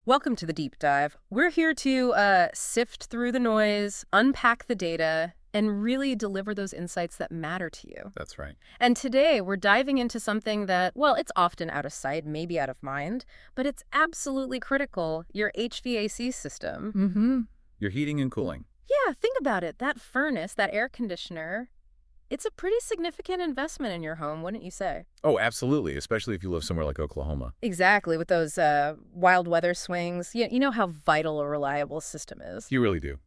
Welcome to the deep dive. We're here to sift through the noise, unpack the data, and really deliver those insights that matter to you. That's right. And today we're diving into something that, well, it's often out of sight, maybe out of mind, but it's absolutely critical, your HVAC system. Mm-hmm. Your heating and cooling. Yeah, think about it. That furnace, that air conditioner, it's a pretty significant investment in your home, wouldn't you say? Oh, absolutely, especially if you live somewhere like Oklahoma. Exactly, with those wild weather swings. You know how vital a reliable system is. You really do.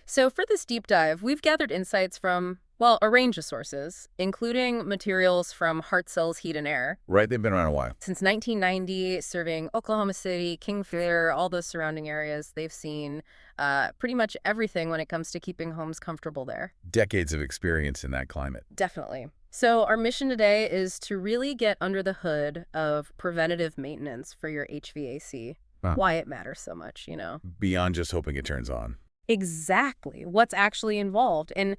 So for this deep dive, we've gathered insights from, well, a range of sources, including materials from Hartzell's Heat and Air. Right, they've been around a while. Since 1990, serving Oklahoma City, Kingfisher, all those surrounding areas, they've seen pretty much everything when it comes to keeping homes comfortable there. Decades of experience in that climate. Definitely. So our mission today is to really get under the hood of preventative maintenance for your HVAC. Wow. Why it matters so much, you know. Beyond just hoping it turns on. Exactly. What's actually involved. And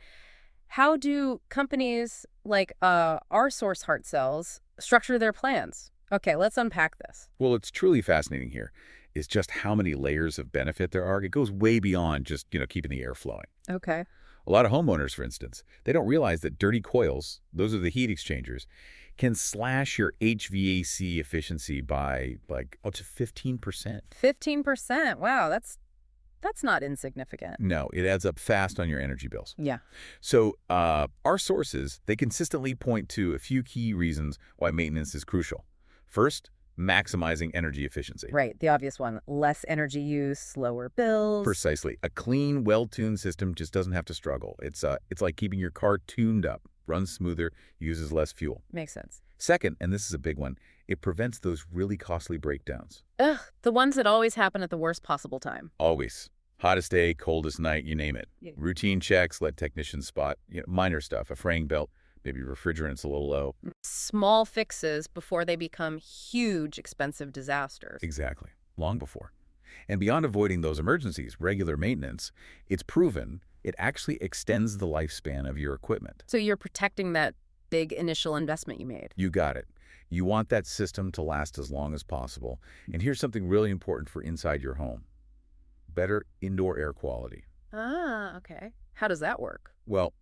how do companies like our source Hartzell's structure their plans? Okay, let's unpack this. Well, it's truly fascinating here is just how many layers of benefit there are. It goes way beyond just, keeping the air flowing. Okay. A lot of homeowners, for instance, they don't realize that dirty coils, those are the heat exchangers, can slash your HVAC efficiency by like up to 15%. 15%. Wow, that's not insignificant. No, it adds up fast on your energy bills. Yeah. So our sources, they consistently point to a few key reasons why maintenance is crucial. First, maximizing energy efficiency. Right, the obvious one. Less energy use, lower bills. Precisely. A clean, well-tuned system just doesn't have to struggle. It's like keeping your car tuned up, runs smoother, uses less fuel. Makes sense. Second, and this is a big one, it prevents those really costly breakdowns. Ugh, the ones that always happen at the worst possible time. Always. Hottest day, coldest night, you name it. Yeah. Routine checks, let technicians spot minor stuff, a fraying belt, maybe refrigerant's a little low. Small fixes before they become huge, expensive disasters. Exactly. Long before. And beyond avoiding those emergencies, regular maintenance, it's proven it actually extends the lifespan of your equipment. So you're protecting that big initial investment you made. You got it. You want that system to last as long as possible. And here's something really important for inside your home. Better indoor air quality. Ah, okay. How does that work? Well,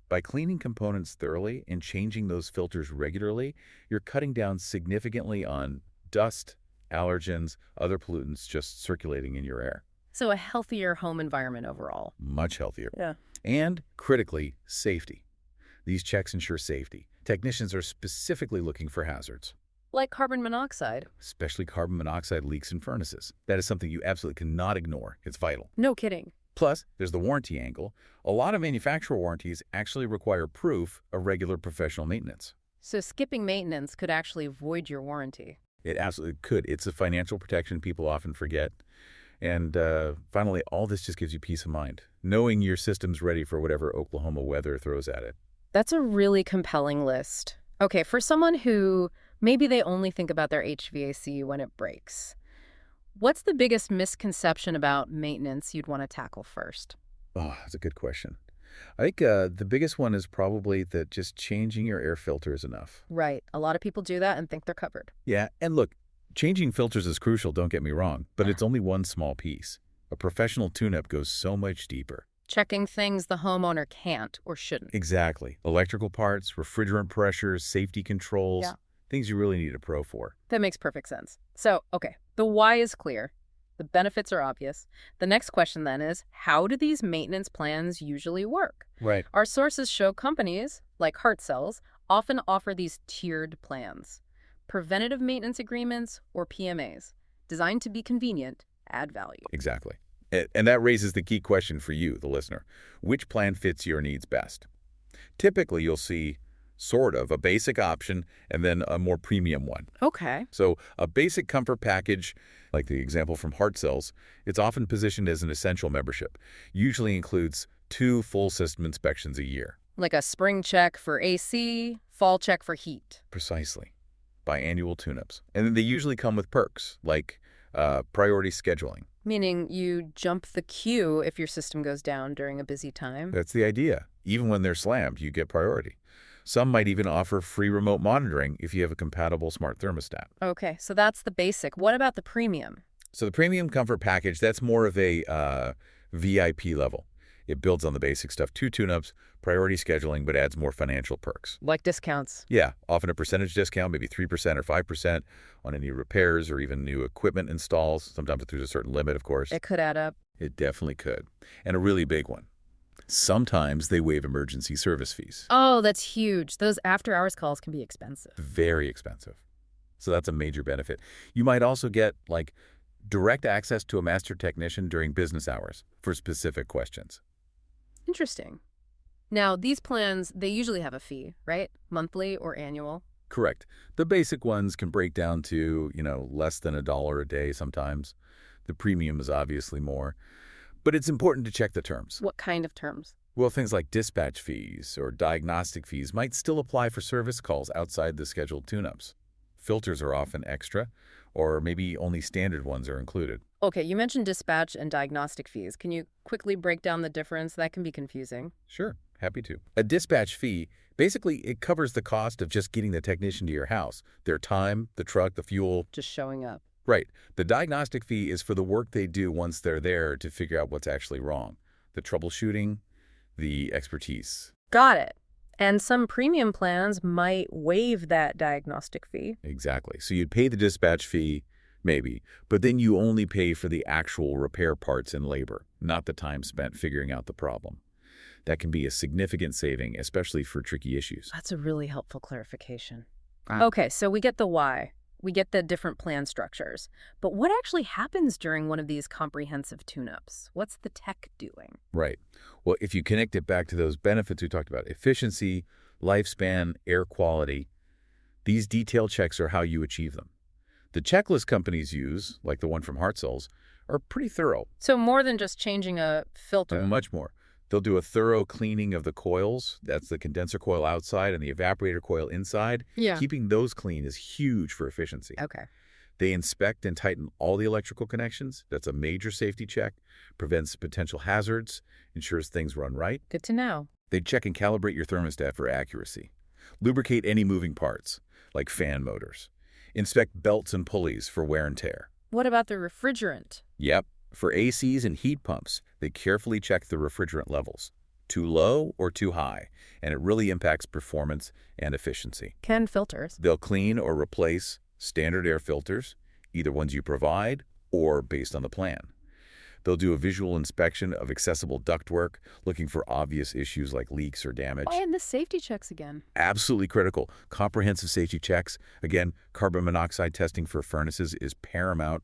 by cleaning components thoroughly and changing those filters regularly, you're cutting down significantly on dust, allergens, other pollutants just circulating in your air. So a healthier home environment overall. Much healthier. Yeah. And, critically, safety. These checks ensure safety. Technicians are specifically looking for hazards. Like carbon monoxide. Especially carbon monoxide leaks in furnaces. That is something you absolutely cannot ignore. It's vital. No kidding. Plus, there's the warranty angle. A lot of manufacturer warranties actually require proof of regular professional maintenance. So skipping maintenance could actually void your warranty. It absolutely could. It's a financial protection people often forget. And finally, all this just gives you peace of mind, knowing your system's ready for whatever Oklahoma weather throws at it. That's a really compelling list. Okay, for someone who maybe they only think about their HVAC when it breaks, what's the biggest misconception about maintenance you'd want to tackle first? Oh, that's a good question. I think the biggest one is probably that just changing your air filter is enough. Right. A lot of people do that and think they're covered. Yeah, and look, changing filters is crucial, don't get me wrong, but it's only one small piece. A professional tune-up goes so much deeper. Checking things the homeowner can't or shouldn't. Exactly. Electrical parts, refrigerant pressures, safety controls, things you really need a pro for. That makes perfect sense. So, okay, the why is clear. The benefits are obvious. The next question then is, how do these maintenance plans usually work? Right. Our sources show companies, like Hartzell's, often offer these tiered plans. Preventative maintenance agreements, or PMAs, designed to be convenient, add value. Exactly. And that raises the key question for you, the listener. Which plan fits your needs best? Typically, you'll see sort of a basic option and then a more premium one. Okay. So a basic comfort package, like the example from Hartzell's, it's often positioned as an essential membership. Usually includes 2 full system inspections a year. Like a spring check for AC, fall check for heat. Precisely. Biannual tune-ups. And then they usually come with perks, like priority scheduling. Meaning you jump the queue if your system goes down during a busy time. That's the idea. Even when they're slammed, you get priority. Some might even offer free remote monitoring if you have a compatible smart thermostat. Okay, so that's the basic. What about the premium? So the premium comfort package, that's more of a VIP level. It builds on the basic stuff, 2 tune-ups, priority scheduling, but adds more financial perks. Like discounts. Yeah, often a percentage discount, maybe 3% or 5% on any repairs or even new equipment installs. Sometimes there's a certain limit, of course. It could add up. It definitely could. And a really big one. Sometimes they waive emergency service fees. Oh, that's huge. Those after-hours calls can be expensive. Very expensive. So that's a major benefit. You might also get, like, direct access to a master technician during business hours for specific questions. Interesting. Now, these plans, they usually have a fee, right? Monthly or annual? Correct. The basic ones can break down to, less than $1 a day sometimes. The premium is obviously more. But it's important to check the terms. What kind of terms? Well, things like dispatch fees or diagnostic fees might still apply for service calls outside the scheduled tune-ups. Filters are often extra, or maybe only standard ones are included. Okay, you mentioned dispatch and diagnostic fees. Can you quickly break down the difference? That can be confusing. Sure, happy to. A dispatch fee, basically it covers the cost of just getting the technician to your house, their time, the truck, the fuel. Just showing up. Right. The diagnostic fee is for the work they do once they're there to figure out what's actually wrong. The troubleshooting, the expertise. Got it. And some premium plans might waive that diagnostic fee. Exactly. So you'd pay the dispatch fee, maybe, but then you only pay for the actual repair parts and labor, not the time spent figuring out the problem. That can be a significant saving, especially for tricky issues. That's a really helpful clarification. Okay, so we get the why. We get the different plan structures. But what actually happens during one of these comprehensive tune-ups? What's the tech doing? Right. Well, if you connect it back to those benefits we talked about, efficiency, lifespan, air quality, these detailed checks are how you achieve them. The checklist companies use, like the one from Heart Cells, are pretty thorough. So more than just changing a filter. Much more. They'll do a thorough cleaning of the coils. That's the condenser coil outside and the evaporator coil inside. Yeah. Keeping those clean is huge for efficiency. Okay. They inspect and tighten all the electrical connections. That's a major safety check. Prevents potential hazards. Ensures things run right. Good to know. They check and calibrate your thermostat for accuracy. Lubricate any moving parts, like fan motors. Inspect belts and pulleys for wear and tear. What about the refrigerant? Yep. For ACs and heat pumps, they carefully check the refrigerant levels. Too low or too high, and it really impacts performance and efficiency. Can filters? They'll clean or replace standard air filters, either ones you provide or based on the plan. They'll do a visual inspection of accessible ductwork, looking for obvious issues like leaks or damage. Oh, and the safety checks again. Absolutely critical. Comprehensive safety checks. Again, carbon monoxide testing for furnaces is paramount.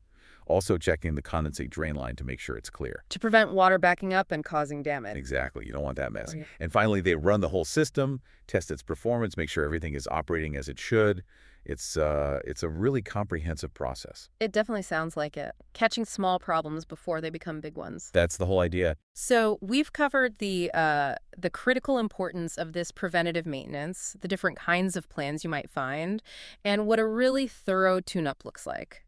Also checking the condensate drain line to make sure it's clear. To prevent water backing up and causing damage. Exactly. You don't want that mess. Oh, yeah. And finally, they run the whole system, test its performance, make sure everything is operating as it should. It's a really comprehensive process. It definitely sounds like it. Catching small problems before they become big ones. That's the whole idea. So we've covered the critical importance of this preventative maintenance, the different kinds of plans you might find, and what a really thorough tune-up looks like.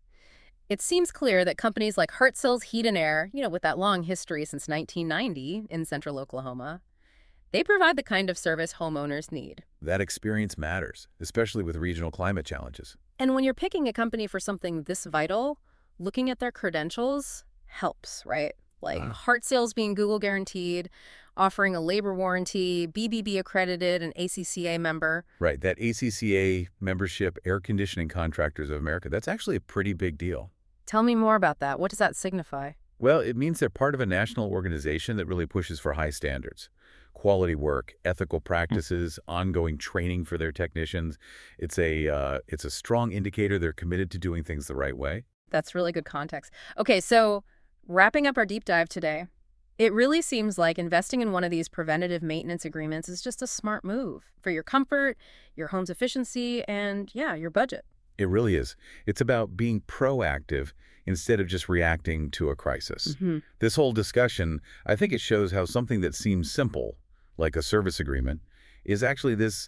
It seems clear that companies like Heart Cells Heat and Air, with that long history since 1990 in central Oklahoma, they provide the kind of service homeowners need. That experience matters, especially with regional climate challenges. And when you're picking a company for something this vital, looking at their credentials helps, right? Like Heart Cells being Google guaranteed, offering a labor warranty, BBB accredited, an ACCA member. Right, that ACCA membership, Air Conditioning Contractors of America, that's actually a pretty big deal. Tell me more about that. What does that signify? Well, it means they're part of a national organization that really pushes for high standards. Quality work, ethical practices, ongoing training for their technicians. It's a strong indicator they're committed to doing things the right way. That's really good context. Okay, so wrapping up our deep dive today, it really seems like investing in one of these preventative maintenance agreements is just a smart move for your comfort, your home's efficiency, and your budget. It really is. It's about being proactive instead of just reacting to a crisis. This whole discussion, I think it shows how something that seems simple, like a service agreement, is actually this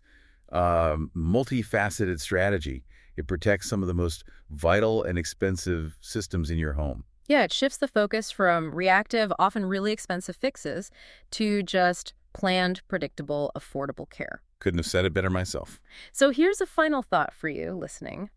multifaceted strategy. It protects some of the most vital and expensive systems in your home. Yeah, it shifts the focus from reactive, often really expensive fixes to just planned, predictable, affordable care. Couldn't have said it better myself. So here's a final thought for you listening.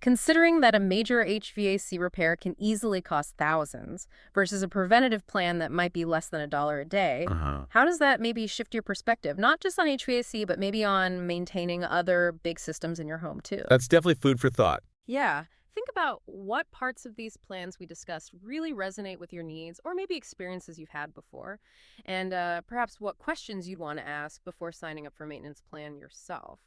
Considering that a major HVAC repair can easily cost thousands versus a preventative plan that might be less than $1 a day, Uh-huh. how does that maybe shift your perspective, not just on HVAC, but maybe on maintaining other big systems in your home too? That's definitely food for thought. Yeah. Think about what parts of these plans we discussed really resonate with your needs or maybe experiences you've had before, and perhaps what questions you'd want to ask before signing up for a maintenance plan yourself.